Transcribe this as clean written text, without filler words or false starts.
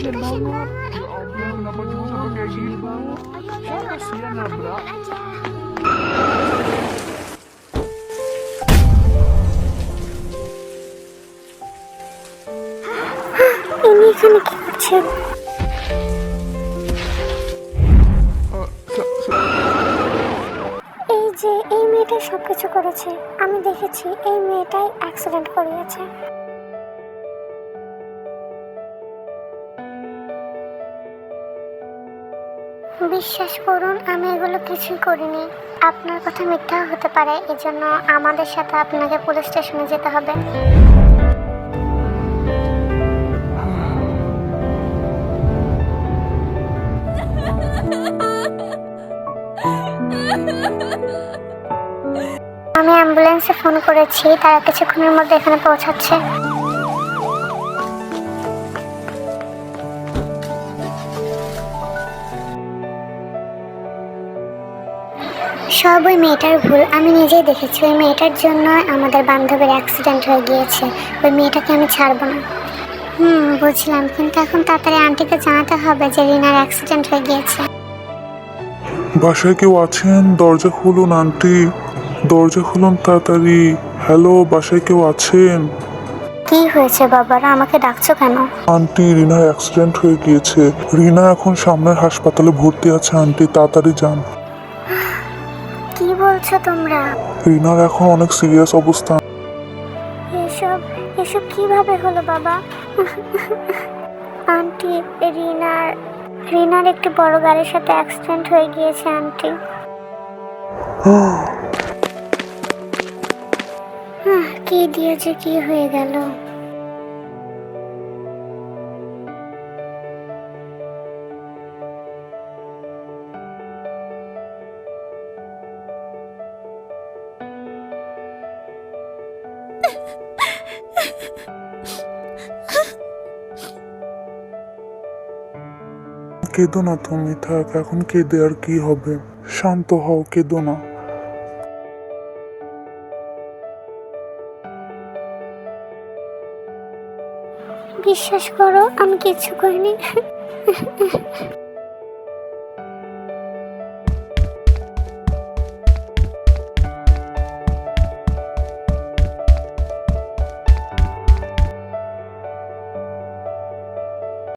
kasihan banget. banget. Ya Allah, kenapa juga sampai kayak gini? Ayo Saya ayo kasihan nabrak. aja. ইনি এখানে কি করছেন? Eh, sa- এই যে এই মেয়েটাই সবকিছু করেছে। আমি দেখেছি এই মেয়েটাই অ্যাক্সিডেন্ট করিয়েছে। বিশ্বাস করুন, আমি এগুলো কিছুই করিনি। আপনার কথা মিথ্যা হতে পারে, এজন্য আমাদের সাথে আপনাকে পুলিশ স্টেশনে যেতে হবে। আমি অ্যাম্বুলেন্সে ফোন করেছি, তারা কিছুক্ষণের মধ্যে এখানে পৌঁছাচ্ছে। সব ওই মেয়েটার ভুল। আমি নিজেই দেখেছি ওই মেয়েটার জন্য আমাদের বান্ধবীর অ্যাক্সিডেন্ট হয়ে গিয়েছে। ওই মেয়েটাকে আমি ছাড়বো না। বুঝলাম, কিন্তু এখন তাড়াতাড়ি আন্টিকে জানাতে হবে যে রিনার অ্যাক্সিডেন্ট হয়ে গিয়েছে। বাসায় কেউ আছেন? দরজা খুলুন আন্টি, দরজা খুলুন তাড়াতাড়ি। হ্যালো, বাসায় কেউ আছেন? কি হয়েছে বাবারা, আমাকে ডাকছো কেন? আন্টি, রিনার অ্যাক্সিডেন্ট হয়ে গিয়েছে। রিনা এখন সামনের হাসপাতালে ভর্তি আছে আন্টি, তাড়াতাড়ি যান। কি বলছো তোমরা? রিনার এখন অনেক সিরিয়াস অবস্থা। এসব এসব কিভাবে হলো বাবা? আন্টি, রিনার একটি বড় গাড়ির সাথে অ্যাক্সিডেন্ট হয়ে গিয়েছে আন্টি। কি দিয়েছে, কি হয়ে গেল? কেঁদো না তুমি, থাক, এখন কেঁদে আর কি হবে? শান্ত হও, কেঁদো না। বিশ্বাস করো, আমি কিছু করিনি।